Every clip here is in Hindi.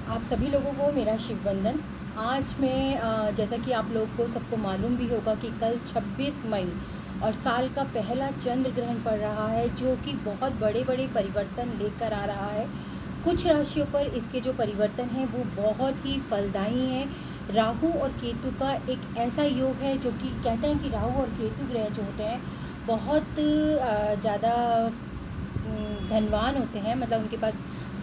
आप सभी लोगों को मेरा शिव वंदन। आज मैं जैसा कि आप लोग को सबको मालूम भी होगा कि कल 26 मई और साल का पहला चंद्र ग्रहण पड़ रहा है, जो कि बहुत बड़े बड़े परिवर्तन लेकर आ रहा है। कुछ राशियों पर इसके जो परिवर्तन हैं वो बहुत ही फलदायी हैं। राहु और केतु का एक ऐसा योग है जो कि कहते हैं कि राहु और केतु ग्रह जो होते हैं बहुत ज़्यादा धनवान होते हैं, मतलब उनके पास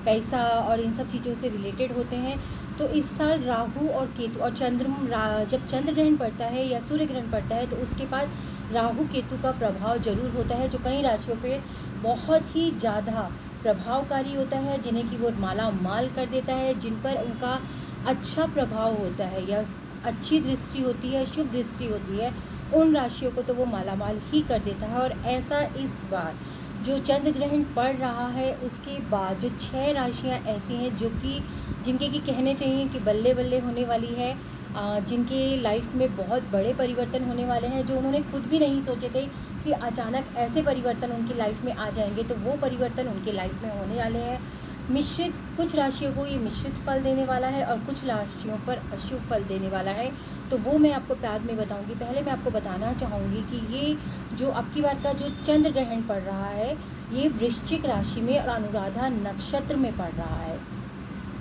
पैसा और इन सब चीज़ों से रिलेटेड होते हैं। तो इस साल राहु और केतु और जब चंद्र ग्रहण पड़ता है या सूर्य ग्रहण पड़ता है तो उसके बाद राहु केतु का प्रभाव जरूर होता है, जो कई राशियों पे बहुत ही ज़्यादा प्रभावकारी होता है, जिन्हें कि वो माला माल कर देता है, जिन पर उनका अच्छा प्रभाव होता है या अच्छी दृष्टि होती है, शुभ दृष्टि होती है, उन राशियों को तो वो मालामाल ही कर देता है। और ऐसा इस बार जो चंद्र ग्रहण पड़ रहा है उसके बाद जो 6 राशियां ऐसी हैं जो कि जिनके कि कहने चाहिए कि बल्ले बल्ले होने वाली है, जिनके लाइफ में बहुत बड़े परिवर्तन होने वाले हैं, जो उन्होंने खुद भी नहीं सोचे थे कि अचानक ऐसे परिवर्तन उनकी लाइफ में आ जाएंगे। तो वो परिवर्तन उनके लाइफ में होने वाले हैं। मिश्रित, कुछ राशियों को ये मिश्रित फल देने वाला है और कुछ राशियों पर अशुभ फल देने वाला है। तो वो मैं आपको बाद में बताऊंगी। पहले मैं आपको बताना चाहूँगी कि ये जो अब की बार का जो चंद्र ग्रहण पड़ रहा है ये वृश्चिक राशि में और अनुराधा नक्षत्र में पड़ रहा है।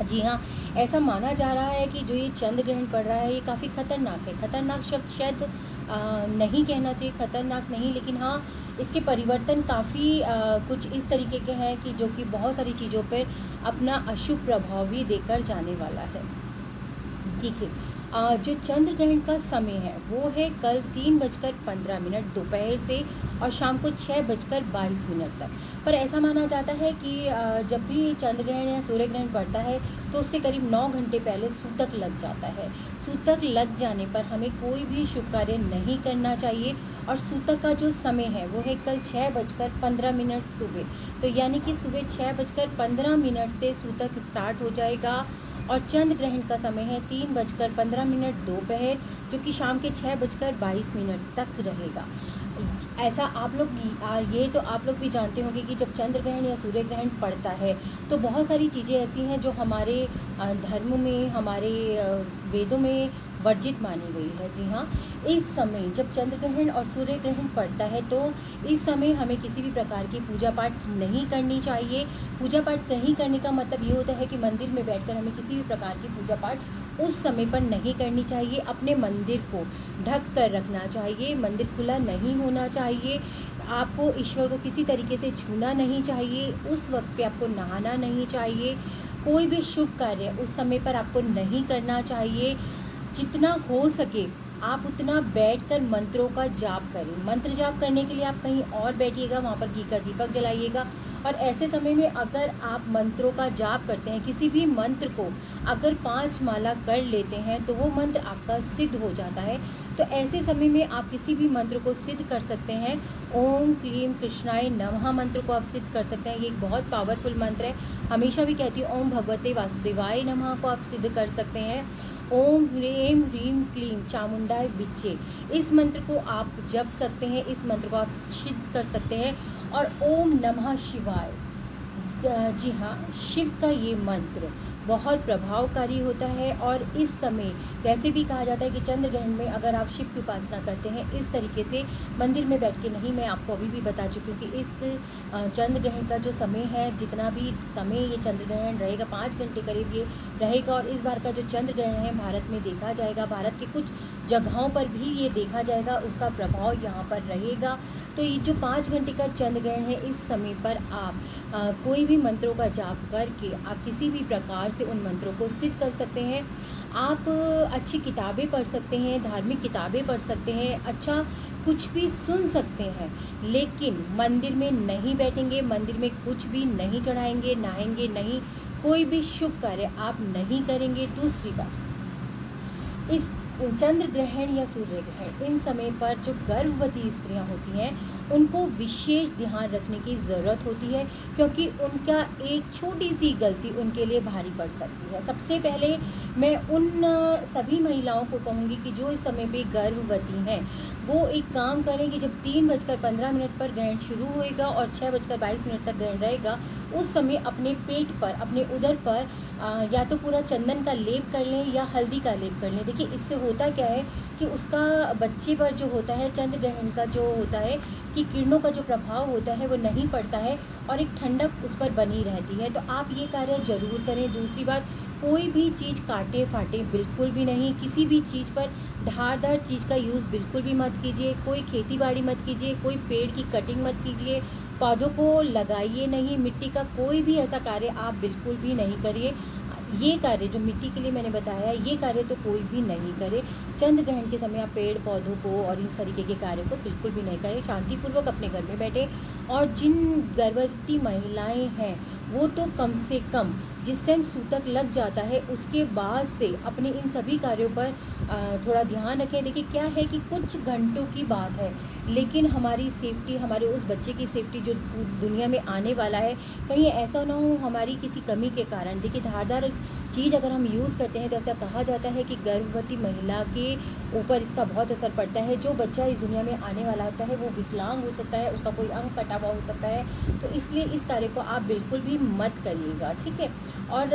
जी हाँ, ऐसा माना जा रहा है कि जो ये चंद्र ग्रहण पड़ रहा है ये काफ़ी खतरनाक है। खतरनाक शब्द शायद नहीं कहना चाहिए, खतरनाक नहीं, लेकिन हाँ इसके परिवर्तन काफ़ी कुछ इस तरीके के हैं कि जो कि बहुत सारी चीज़ों पर अपना अशुभ प्रभाव भी देकर जाने वाला है। ठीक है, जो चंद्र ग्रहण का समय है वो है कल 3:15 दोपहर से और शाम को 6:22 तक। पर ऐसा माना जाता है कि जब भी चंद्र ग्रहण या सूर्य ग्रहण पड़ता है तो उससे करीब 9 घंटे पहले सूतक लग जाता है। सूतक लग जाने पर हमें कोई भी शुभ कार्य नहीं करना चाहिए। और सूतक का जो समय है वो है कल 6:15 सुबह। तो यानी कि सुबह 6:15 से सूतक स्टार्ट हो जाएगा और चंद्र ग्रहण का समय है 3:15 दोपहर, जो कि शाम के 6:22 तक रहेगा। ऐसा आप लोग ये तो आप लोग भी जानते होंगे कि जब चंद्र ग्रहण या सूर्य ग्रहण पड़ता है तो बहुत सारी चीज़ें ऐसी हैं जो हमारे धर्म में, हमारे वेदों में वर्जित मानी गई है। जी हाँ, इस समय जब चंद्र ग्रहण और सूर्य ग्रहण पड़ता है तो इस समय हमें किसी भी प्रकार की पूजा पाठ नहीं करनी चाहिए। पूजा पाठ नहीं करने का मतलब ये होता है कि मंदिर में बैठकर हमें किसी भी प्रकार की पूजा पाठ उस समय पर नहीं करनी चाहिए। अपने मंदिर को ढक कर रखना चाहिए, मंदिर खुला नहीं होना चाहिए। आपको ईश्वर को किसी तरीके से छूना नहीं चाहिए। उस वक्त पे आपको नहाना नहीं चाहिए। कोई भी शुभ कार्य उस समय पर आपको नहीं करना चाहिए। जितना हो सके आप उतना बैठकर मंत्रों का जाप करें। मंत्र जाप करने के लिए आप कहीं और बैठिएगा, वहाँ पर घी का दीपक जलाइएगा। और ऐसे समय में अगर आप मंत्रों का जाप करते हैं, किसी भी मंत्र को अगर 5 माला कर लेते हैं तो वो मंत्र आपका सिद्ध हो जाता है। तो ऐसे समय में आप किसी भी मंत्र को सिद्ध कर सकते हैं। ओम क्लीम कृष्णाय नमः मंत्र को आप सिद्ध कर सकते हैं। ये एक बहुत पावरफुल मंत्र है। हमेशा भी कहती हूँ ओम भगवते वासुदेवाय नमः को आप सिद्ध कर सकते हैं। ओम ह्रीम ह्रीम क्लीम चामुंडाय विच्चे, इस मंत्र को आप जप सकते हैं, इस मंत्र को आप सिद्ध कर सकते हैं। और ओम नमः शिवाय, जी हाँ, शिव का ये मंत्र बहुत प्रभावकारी होता है। और इस समय वैसे भी कहा जाता है कि चंद्र ग्रहण में अगर आप शिव की उपासना करते हैं इस तरीके से मंदिर में बैठ के नहीं, मैं आपको अभी भी बता चुकी हूँ कि इस चंद्र ग्रहण का जो समय है, जितना भी समय ये चंद्र ग्रहण रहेगा 5 घंटे करीब ये रहेगा। और इस बार का जो चंद्र ग्रहण है भारत में देखा जाएगा, भारत के कुछ जगहों पर भी ये देखा जाएगा, उसका प्रभाव यहाँ पर रहेगा। तो ये जो 5 घंटे का चंद्र ग्रहण है इस समय पर आप कोई भी मंत्रों का जाप करके आप किसी भी प्रकार से उन मंत्रों को सिद्ध कर सकते हैं। आप अच्छी किताबें पढ़ सकते हैं, धार्मिक किताबें पढ़ सकते हैं, अच्छा कुछ भी सुन सकते हैं, लेकिन मंदिर में नहीं बैठेंगे, मंदिर में कुछ भी नहीं चढ़ाएंगे, नहाएंगे नहीं, कोई भी शुभ कार्य आप नहीं करेंगे। दूसरी बात, इस चंद्र ग्रहण या सूर्य ग्रहण इन समय पर जो गर्भवती स्त्रियां होती हैं उनको विशेष ध्यान रखने की ज़रूरत होती है, क्योंकि उनका एक छोटी सी गलती उनके लिए भारी पड़ सकती है। सबसे पहले मैं उन सभी महिलाओं को कहूँगी कि जो इस समय पे गर्भवती हैं वो एक काम करें कि जब 3:15 पर ग्रहण शुरू होएगा और 6:22 तक ग्रहण रहेगा, उस समय अपने पेट पर, अपने उदर पर या तो पूरा चंदन का लेप कर लें या हल्दी का लेप कर लें। देखिए इससे होता क्या है कि उसका बच्चे पर जो होता है चंद्र ग्रहण का जो होता है कि किरणों का जो प्रभाव होता है वो नहीं पड़ता है और एक ठंडक उस पर बनी रहती है। तो आप ये कार्य ज़रूर करें। दूसरी बात, कोई भी चीज़ काटे फाटे बिल्कुल भी नहीं, किसी भी चीज़ पर धारदार चीज़ का यूज़ बिल्कुल भी मत कीजिए, कोई खेती बाड़ी मत कीजिए, कोई पेड़ की कटिंग मत कीजिए, पौधों को लगाइए नहीं, मिट्टी का कोई भी ऐसा कार्य आप बिल्कुल भी नहीं करिए। ये कार्य जो मिट्टी के लिए मैंने बताया, ये कार्य तो कोई भी नहीं करे। चंद्र ग्रहण के समय आप पेड़ पौधों को और इस तरीके के कार्य को बिल्कुल भी नहीं करें। शांतिपूर्वक अपने घर में बैठे। और जिन गर्भवती महिलाएं हैं वो तो कम से कम जिस टाइम सूतक लग जाता है उसके बाद से अपने इन सभी कार्यों पर थोड़ा ध्यान रखें। देखिए क्या है कि कुछ घंटों की बात है, लेकिन हमारी सेफ्टी, हमारे उस बच्चे की सेफ्टी जो दुनिया में आने वाला है, कहीं ऐसा ना हो हमारी किसी कमी के कारण। देखिए धारदार चीज़ अगर हम यूज़ करते हैं तो ऐसा कहा जाता है कि गर्भवती महिला के ऊपर इसका बहुत असर पड़ता है। जो बच्चा इस दुनिया में आने वाला होता है वो विकलांग हो सकता है, उसका कोई अंग कटा हुआ हो सकता है। तो इसलिए इस कार्य को आप बिल्कुल भी मत करिएगा, ठीक है। और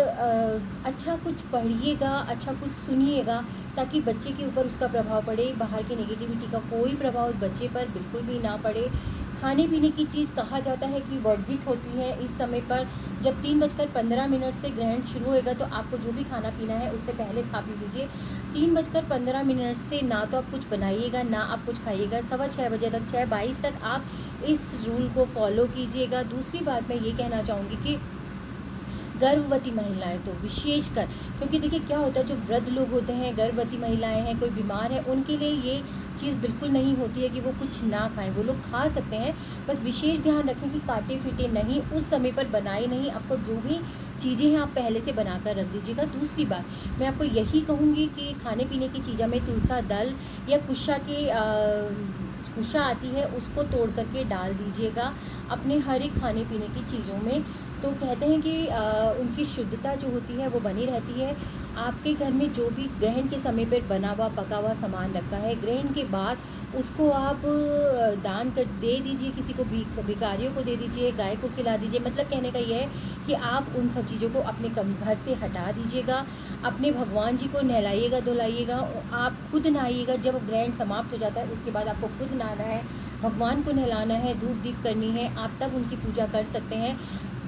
अच्छा कुछ पढ़िएगा, अच्छा कुछ सुनिएगा, ताकि बच्चे के ऊपर उसका प्रभाव पड़े। बाहर की नेगेटिविटी का कोई प्रभाव उस बच्चे पर बिल्कुल भी ना पड़े। खाने पीने की चीज़ कहा जाता है कि वर्जित होती है इस समय पर। जब 3:15 से ग्रहण शुरू होएगा तो आपको जो भी खाना पीना है उससे पहले खा पी लीजिए। 3:15 से ना तो आप कुछ बनाइएगा ना आप कुछ खाइएगा। 6:15 बजे तक, 6:22 तक आप इस रूल को फॉलो कीजिएगा। दूसरी बात मैं ये कहना चाहूँगी कि गर्भवती महिलाएं तो विशेषकर, क्योंकि देखिए क्या होता है जो वृद्ध लोग होते हैं, गर्भवती महिलाएं हैं, कोई बीमार है, उनके लिए ये चीज़ बिल्कुल नहीं होती है कि वो कुछ ना खाएं। वो लोग खा सकते हैं, बस विशेष ध्यान रखें कि काटे फीटे नहीं, उस समय पर बनाए नहीं। आपको जो भी चीज़ें हैं आप पहले से बनाकर रख दीजिएगा। दूसरी बात मैं आपको यही कहूँगी कि खाने पीने की चीज़ों में तुलसा दल या कुशा आती है उसको तोड़ करके डाल दीजिएगा अपने हर एक खाने पीने की चीज़ों में। तो कहते हैं कि उनकी शुद्धता जो होती है वो बनी रहती है। आपके घर में जो भी ग्रहण के समय पर बना हुआ पका हुआ सामान रखा है, ग्रहण के बाद उसको आप दान कर दे दीजिए, किसी को भिखारियों को दे दीजिए, गाय को खिला दीजिए। मतलब कहने का ये है कि आप उन सब चीज़ों को अपने घर से हटा दीजिएगा। अपने भगवान जी को नहलाइएगा धुलाइएगा, आप खुद नहाइएगा। जब ग्रहण समाप्त हो जाता है उसके बाद आपको खुद नहाना है, भगवान को नहलाना है, धूप दीप करनी है, आप तब उनकी पूजा कर सकते हैं।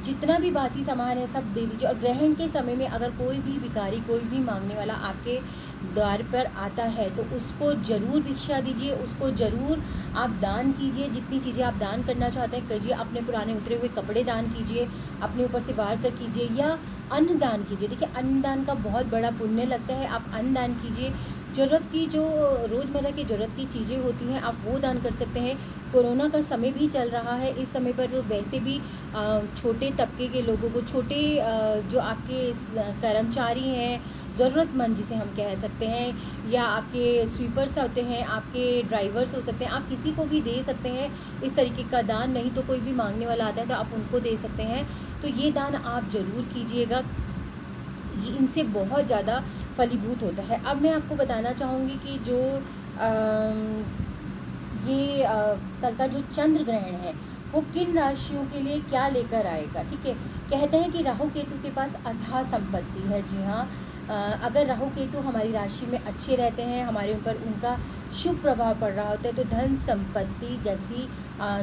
जितना भी बासी सामान है सब दे दीजिए। और ग्रहण के समय में अगर कोई भी भिखारी, कोई भी मांगने वाला आपके द्वार पर आता है तो उसको ज़रूर भिक्षा दीजिए, उसको ज़रूर आप दान कीजिए। जितनी चीज़ें आप दान करना चाहते हैं कीजिए। अपने पुराने उतरे हुए कपड़े दान कीजिए, अपने ऊपर से वार कर कीजिए, या अन्न दान कीजिए। देखिए अन्न दान का बहुत बड़ा पुण्य लगता है। आप अन्न दान कीजिए। ज़रूरत की जो रोज़मर्रा की ज़रूरत की चीज़ें होती हैं आप वो दान कर सकते हैं। कोरोना का समय भी चल रहा है, इस समय पर तो वैसे भी छोटे तबके के लोगों को, छोटे जो आपके कर्मचारी हैं, ज़रूरतमंद जिसे हम कह सकते हैं, या आपके स्वीपर्स होते हैं, आपके ड्राइवर्स हो सकते हैं, आप किसी को भी दे सकते हैं इस तरीके का दान। नहीं तो कोई भी मांगने वाला आता है तो आप उनको दे सकते हैं। तो ये दान आप ज़रूर कीजिएगा, ये इनसे बहुत ज़्यादा फलीभूत होता है। अब मैं आपको बताना चाहूँगी कि जो कल का जो चंद्र ग्रहण है वो किन राशियों के लिए क्या लेकर आएगा, ठीक है। कहते हैं कि राहु केतु के पास अथाह संपत्ति है। जी हाँ, अगर राहु केतु हमारी राशि में अच्छे रहते हैं, हमारे ऊपर उनका शुभ प्रभाव पड़ रहा होता है, तो धन संपत्ति जैसी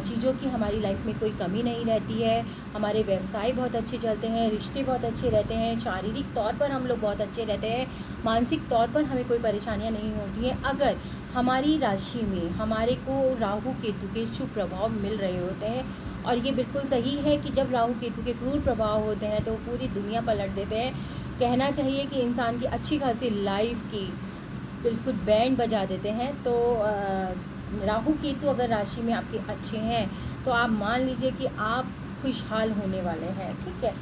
चीज़ों की हमारी लाइफ में कोई कमी नहीं रहती है। हमारे व्यवसाय बहुत अच्छे चलते हैं, रिश्ते बहुत अच्छे रहते हैं, शारीरिक तौर पर हम लोग बहुत अच्छे रहते हैं, मानसिक तौर पर हमें कोई परेशानियां नहीं होती हैं अगर हमारी राशि में हमारे को राहु केतु के शुभ प्रभाव मिल रहे होते हैं। और ये बिल्कुल सही है कि जब राहु केतु के क्रूर प्रभाव होते हैं तो पूरी दुनिया पलट देते हैं। कहना चाहिए कि इंसान की अच्छी खासी लाइफ की बिल्कुल बैंड बजा देते हैं। तो राहु केतु अगर राशि में आपके अच्छे हैं तो आप मान लीजिए कि आप खुशहाल होने वाले हैं, ठीक है।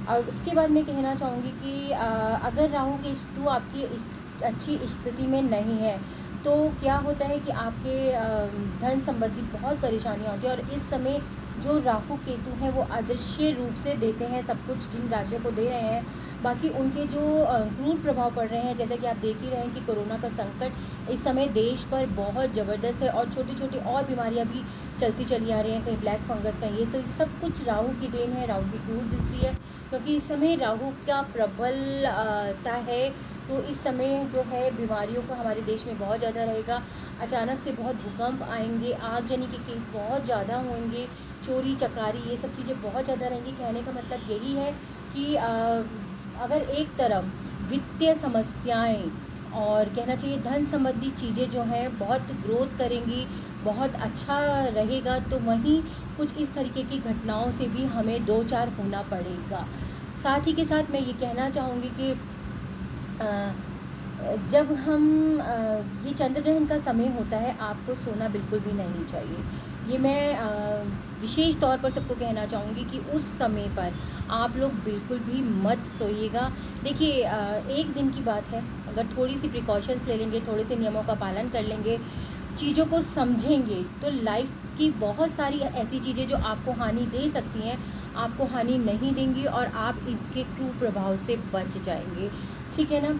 और उसके बाद मैं कहना चाहूँगी कि अगर राहु केतु आपकी अच्छी स्थिति में नहीं है तो क्या होता है कि आपके धन संबंधी बहुत परेशानियाँ होती हैं। और इस समय जो राहु केतु हैं वो अदृश्य रूप से देते हैं सब कुछ जिन राशियों को दे रहे हैं। बाकी उनके जो क्रूर प्रभाव पड़ रहे हैं, जैसे कि आप देख ही रहे हैं कि कोरोना का संकट इस समय देश पर बहुत ज़बरदस्त है, और छोटी छोटी और बीमारियां भी चलती चली आ रही हैं, कहीं ब्लैक फंगस का, ये सब कुछ राहु की देन है, राहु की क्रूर दृष्टि है। क्योंकि इस समय राहु का प्रबलता है, तो इस समय जो है बीमारियों का हमारे देश में बहुत ज़्यादा रहेगा। अचानक से बहुत भूकंप आएंगे, आगजनी के केस बहुत ज़्यादा होंगे, चोरी चकारी ये सब चीज़ें बहुत ज़्यादा रहेंगी। कहने का मतलब यही है कि अगर एक तरफ वित्तीय समस्याएं और कहना चाहिए धन संबंधी चीज़ें जो हैं बहुत ग्रोथ करेंगी, बहुत अच्छा रहेगा, तो वहीं कुछ इस तरीके की घटनाओं से भी हमें दो चार होना पड़ेगा। साथ ही के साथ मैं ये कहना चाहूँगी कि जब हम ये चंद्र ग्रहण का समय होता है, आपको सोना बिल्कुल भी नहीं चाहिए। ये मैं विशेष तौर पर सबको कहना चाहूँगी कि उस समय पर आप लोग बिल्कुल भी मत सोइएगा। देखिए, एक दिन की बात है, अगर थोड़ी सी प्रिकॉशंस ले लेंगे, थोड़े से नियमों का पालन कर लेंगे, चीज़ों को समझेंगे, तो लाइफ की बहुत सारी ऐसी चीज़ें जो आपको हानि दे सकती हैं, आपको हानि नहीं देंगी और आप इनके कुप्रभाव से बच जाएंगे। ठीक है ना।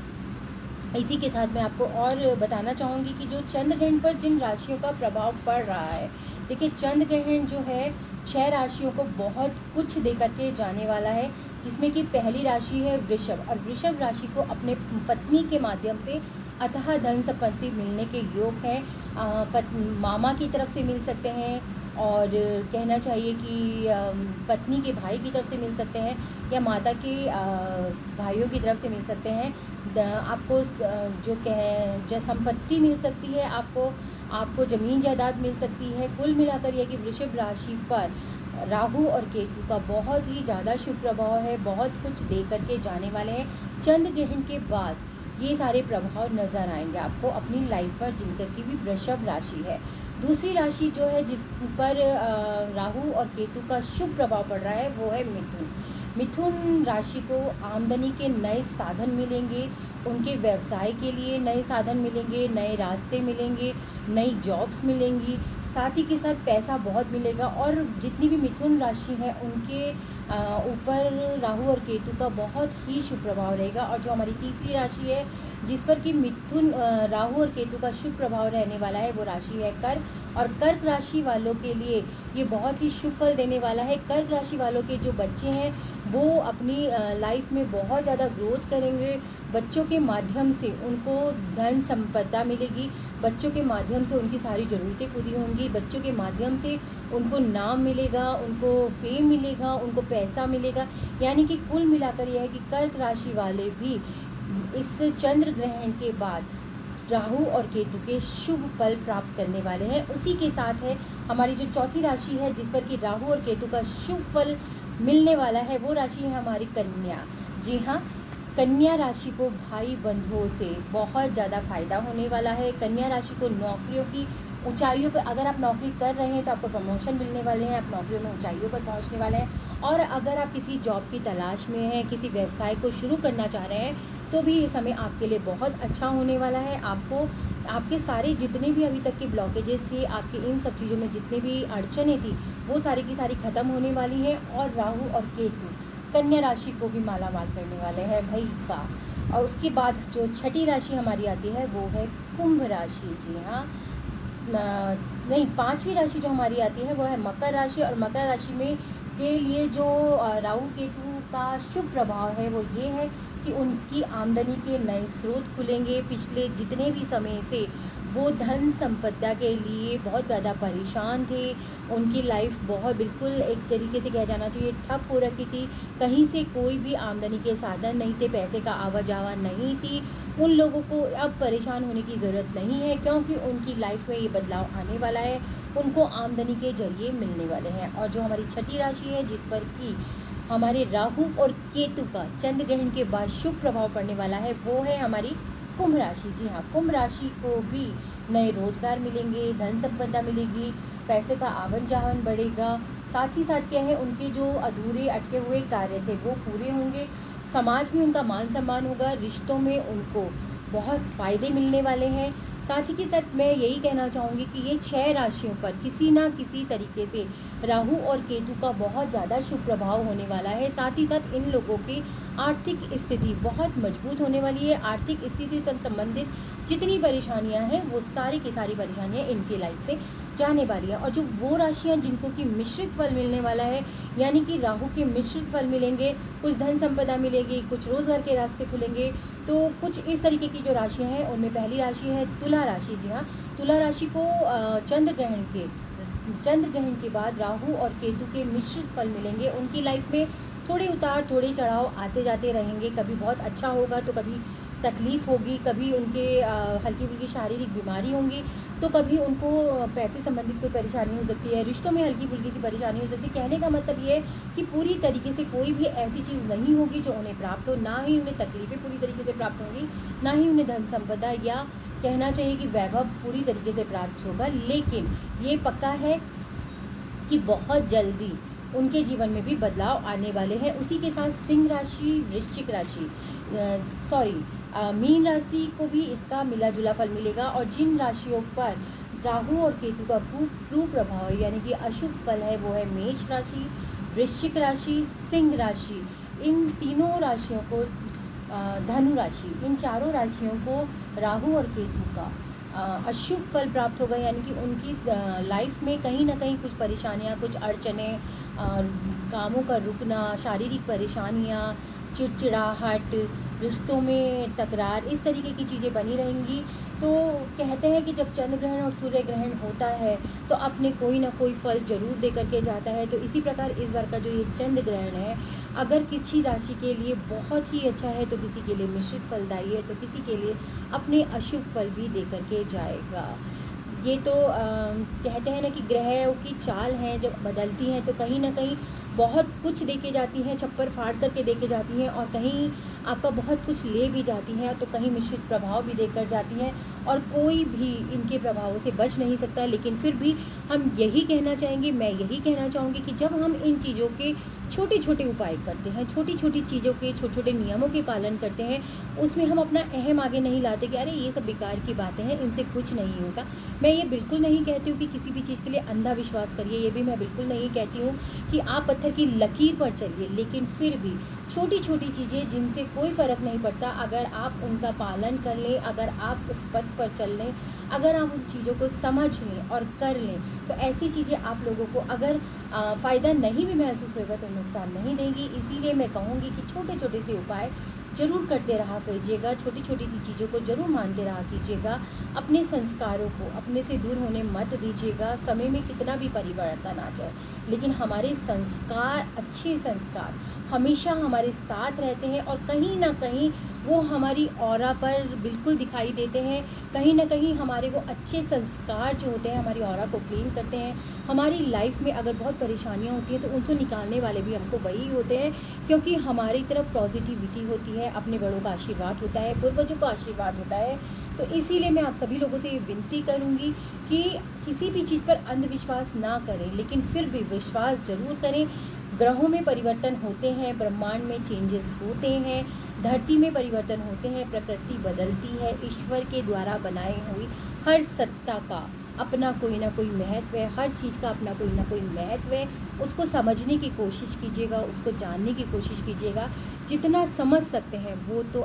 इसी के साथ मैं आपको और बताना चाहूँगी कि जो चंद्र ग्रहण पर जिन राशियों का प्रभाव पड़ रहा है, देखिए चंद्र ग्रहण जो है 6 राशियों को बहुत कुछ दे करके जाने वाला है, जिसमें कि पहली राशि है वृषभ, और वृषभ राशि को अपने पत्नी के माध्यम से अतः धन संपत्ति मिलने के योग हैं। मामा की तरफ से मिल सकते हैं, और कहना चाहिए कि पत्नी के भाई की तरफ से मिल सकते हैं, या माता के भाइयों की तरफ से मिल सकते हैं। आपको जो संपत्ति मिल सकती है, आपको ज़मीन जायदाद मिल सकती है। कुल मिलाकर यह कि वृषभ राशि पर राहु और केतु का बहुत ही ज़्यादा शुभ प्रभाव है, बहुत कुछ दे करके जाने वाले हैं। चंद्र ग्रहण के बाद ये सारे प्रभाव नज़र आएंगे आपको अपनी लाइफ पर, जिनकर की भी वृषभ राशि है। दूसरी राशि जो है जिस पर राहु और केतु का शुभ प्रभाव पड़ रहा है, वो है मिथुन। मिथुन राशि को आमदनी के नए साधन मिलेंगे, उनके व्यवसाय के लिए नए साधन मिलेंगे, नए रास्ते मिलेंगे, नई जॉब्स मिलेंगी, साथ ही के साथ पैसा बहुत मिलेगा। और जितनी भी मिथुन राशि है उनके ऊपर राहु और केतु का बहुत ही शुभ प्रभाव रहेगा। और जो हमारी तीसरी राशि है जिस पर कि मिथुन राहु और केतु का शुभ प्रभाव रहने वाला है, वो राशि है कर्क। और कर्क राशि वालों के लिए ये बहुत ही शुभ फल देने वाला है। कर्क राशि वालों के जो बच्चे हैं वो अपनी लाइफ में बहुत ज़्यादा ग्रोथ करेंगे। बच्चों के माध्यम से उनको धन संपदा मिलेगी, बच्चों के माध्यम से उनकी सारी ज़रूरतें पूरी होंगी, बच्चों के माध्यम से उनको नाम मिलेगा, उनको फेम मिलेगा, उनको पैसा मिलेगा। यानी कि कुल मिलाकर यह है कि कर्क राशि वाले भी इस चंद्र ग्रहण के बाद राहु और केतु के शुभ फल प्राप्त करने वाले हैं। उसी के साथ है हमारी जो चौथी राशि है जिस पर कि राहु और केतु का शुभ फल मिलने वाला है, वो राशि है हमारी कन्या। जी हाँ, कन्या राशि को भाई बंधुओं से बहुत ज़्यादा फायदा होने वाला है। कन्या राशि को नौकरियों की ऊंचाइयों पर, अगर आप नौकरी कर रहे हैं तो आपको प्रमोशन मिलने वाले हैं, आप नौकरियों में ऊंचाइयों पर पहुंचने वाले हैं। और अगर आप किसी जॉब की तलाश में हैं, किसी व्यवसाय को शुरू करना चाह रहे हैं, तो भी ये समय आपके लिए बहुत अच्छा होने वाला है। आपको आपके सारे जितने भी अभी तक के ब्लॉकेजेस थे, आपके इन सब चीज़ों में जितने भी अड़चनें थी, वो सारी की सारी ख़त्म होने वाली हैं। और राहु और केतु कन्या राशि को भी माला माल करने वाले हैं भाई साहब। और उसके बाद जो छठी राशि हमारी आती है वो है कुंभ राशि। जी हाँ, नहीं, पांचवी राशि जो हमारी आती है वो है मकर राशि। और मकर राशि में के लिए जो राहु केतु का शुभ प्रभाव है वो ये है कि उनकी आमदनी के नए स्रोत खुलेंगे। पिछले जितने भी समय से वो धन संपदा के लिए बहुत ज़्यादा परेशान थे, उनकी लाइफ बहुत बिल्कुल एक तरीके से कहा जाना चाहिए ठप हो रखी थी, कहीं से कोई भी आमदनी के साधन नहीं थे, पैसे का आवा जावा नहीं थी। उन लोगों को अब परेशान होने की ज़रूरत नहीं है, क्योंकि उनकी लाइफ में ये बदलाव आने वाला है, उनको आमदनी के जरिए मिलने वाले हैं। और जो हमारी छठी राशि है जिस पर कि हमारे राहु और केतु का चंद्र ग्रहण के बाद शुभ प्रभाव पड़ने वाला है, वो है हमारी कुंभ राशि। जी हाँ, कुंभ राशि को भी नए रोजगार मिलेंगे, धन संपदा मिलेगी, पैसे का आवन जावन बढ़ेगा। साथ ही साथ क्या है, उनके जो अधूरे अटके हुए कार्य थे वो पूरे होंगे, समाज में उनका मान सम्मान होगा, रिश्तों में उनको बहुत फ़ायदे मिलने वाले हैं। साथ ही के साथ मैं यही कहना चाहूँगी कि ये 6 राशियों पर किसी ना किसी तरीके से राहु और केतु का बहुत ज़्यादा शुभ प्रभाव होने वाला है। साथ ही साथ इन लोगों की आर्थिक स्थिति बहुत मजबूत होने वाली है। आर्थिक स्थिति से संबंधित जितनी परेशानियां हैं वो सारी की सारी परेशानियां इनकी लाइफ से जाने वाली है। और जो वो राशियां जिनको कि मिश्रित फल मिलने वाला है, यानी कि राहु के मिश्रित फल मिलेंगे, कुछ धन संपदा मिलेगी, कुछ रोजगार के रास्ते खुलेंगे। तो कुछ इस तरीके की जो राशियां हैं उनमें पहली राशि है तुला राशि। जी हाँ, तुला राशि को चंद्र ग्रहण के बाद राहु और केतु के मिश्रित फल मिलेंगे। उनकी लाइफ में थोड़े उतार थोड़े चढ़ाव आते जाते रहेंगे। कभी बहुत अच्छा होगा तो कभी तकलीफ़ होगी, कभी उनके हल्की फुल्की शारीरिक बीमारी होंगी, तो कभी उनको पैसे संबंधित कोई परेशानी हो सकती है, रिश्तों में हल्की फुल्की सी परेशानी हो सकती है। कहने का मतलब ये है कि पूरी तरीके से कोई भी ऐसी चीज़ नहीं होगी जो उन्हें प्राप्त हो, ना ही उन्हें तकलीफ़ें पूरी तरीके से प्राप्त होंगी, ना ही उन्हें धन संपदा या कहना चाहिए कि वैभव पूरी तरीके से प्राप्त होगा। लेकिन ये पक्का है कि बहुत जल्दी उनके जीवन में भी बदलाव आने वाले हैं। उसी के साथ सिंह राशि, वृश्चिक राशि, मीन राशि को भी इसका मिला जुला फल मिलेगा। और जिन राशियों पर राहु और केतु का कुप्रभाव है, यानी कि अशुभ फल है, वो है मेष राशि, वृश्चिक राशि, सिंह राशि। इन तीनों राशियों को धनु राशि, इन चारों राशियों को राहु और केतु का अशुभ फल प्राप्त होगा। यानी कि उनकी लाइफ में कहीं ना कहीं कुछ परेशानियां, कुछ अड़चने, कामों का रुकना, शारीरिक परेशानियां, चिड़चिड़ाहट, रिश्तों में तकरार, इस तरीके की चीज़ें बनी रहेंगी। तो कहते हैं कि जब चंद्र ग्रहण और सूर्य ग्रहण होता है तो अपने कोई ना कोई फल जरूर दे करके जाता है। तो इसी प्रकार इस बार का जो ये चंद्र ग्रहण है, अगर किसी राशि के लिए बहुत ही अच्छा है तो किसी के लिए मिश्रित फलदायी है, तो किसी के लिए अपने अशुभ फल भी दे करके जाएगा। ये तो कहते हैं ना कि ग्रहों की चाल हैं, जब बदलती हैं तो कहीं ना कहीं बहुत कुछ देके जाती हैं, छप्पर फाड़ करके देके जाती हैं, और कहीं आपका बहुत कुछ ले भी जाती हैं, तो कहीं मिश्रित प्रभाव भी देकर जाती हैं, और कोई भी इनके प्रभावों से बच नहीं सकता। लेकिन फिर भी हम यही कहना चाहेंगे, मैं यही कहना चाहूँगी कि जब हम इन चीज़ों के छोटे छोटे उपाय करते हैं, छोटी छोटी चीज़ों के छोटे छोटे नियमों के पालन करते हैं, उसमें हम अपना अहम आगे नहीं लाते कि अरे ये सब बेकार की बातें हैं, इनसे कुछ नहीं होता। मैं ये बिल्कुल नहीं कहती हूँ कि किसी भी चीज़ के लिए अंधा विश्वास करिए, ये भी मैं बिल्कुल नहीं कहती हूँ कि आप पत्थर की लकीर पर चलिए। लेकिन फिर भी छोटी छोटी चीज़ें जिनसे कोई फ़र्क नहीं पड़ता, अगर आप उनका पालन कर लें, अगर आप उस पथ पर चल लें, अगर आप उन चीज़ों को समझ लें और कर लें, तो ऐसी चीज़ें आप लोगों को अगर फ़ायदा नहीं भी महसूस होगा तो नुकसान नहीं देंगी। इसीलिए मैं कहूँगी कि छोटे छोटे से उपाय ज़रूर करते रहा कीजिएगा, छोटी छोटी सी चीज़ों को ज़रूर मानते रहा कीजिएगा। अपने संस्कारों को अपने से दूर होने मत दीजिएगा। समय में कितना भी परिवर्तन आ जाए, लेकिन हमारे संस्कार, अच्छे संस्कार हमेशा हमारे साथ रहते हैं, और कहीं ना कहीं वो हमारी ऑरा पर बिल्कुल दिखाई देते हैं। कहीं ना कहीं हमारे वो अच्छे संस्कार जो होते हैं हमारी ऑरा को क्लीन करते हैं। हमारी लाइफ में अगर बहुत परेशानियां होती हैं तो उनको निकालने वाले भी हमको वही होते हैं, क्योंकि हमारी तरफ पॉजिटिविटी होती है, अपने बड़ों का आशीर्वाद होता है, पूर्वजों का आशीर्वाद होता है। तो इसीलिए मैं आप सभी लोगों से ये विनती करूँगी कि किसी भी चीज़ पर अंधविश्वास ना करें, लेकिन फिर भी विश्वास ज़रूर करें। ग्रहों में परिवर्तन होते हैं, ब्रह्मांड में चेंजेस होते हैं, धरती में परिवर्तन होते हैं, प्रकृति बदलती है। ईश्वर के द्वारा बनाई हुई हर सत्ता का अपना कोई ना कोई महत्व है, हर चीज़ का अपना कोई ना कोई महत्व है। उसको समझने की कोशिश कीजिएगा, उसको जानने की कोशिश कीजिएगा। जितना समझ सकते हैं वो तो